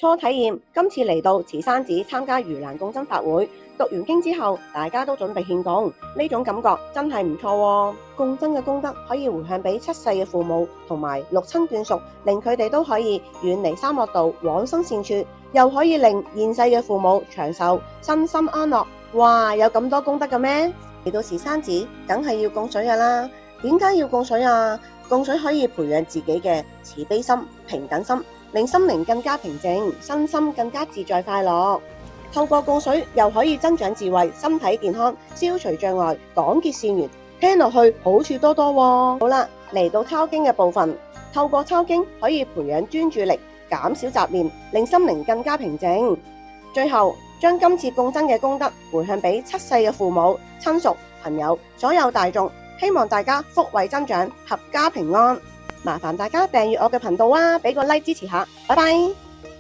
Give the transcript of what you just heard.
初體驗，今次嚟到慈山寺參加盂蘭共真法會，讀完經之後，大家都準備獻供，呢種感覺真係唔錯喎。共真嘅功德可以回向俾七世嘅父母同埋六親眷屬，令佢哋都可以遠離三惡道，往生善處，又可以令現世嘅父母長壽，身心安樂。哇，有咁多功德嘅咩？嚟到慈山寺，梗係要供水㗎啦。點解要供水啊？供水可以培養自己嘅慈悲心、平等心，令心靈更加平靜，身心更加自在快樂。透過供水又可以增長智慧，身體健康，消除障礙，廣結善緣。聽落去好處多多喎。好啦，嚟到抄經嘅部分，透過抄經可以培養專注力，減少雜念，令心靈更加平靜。最後將今次共真嘅功德回向俾七世嘅父母、親屬、朋友、所有大眾，希望大家福慧增長，合家平安。麻煩大家訂閱我嘅頻道啊，俾個 like 支持下，拜拜。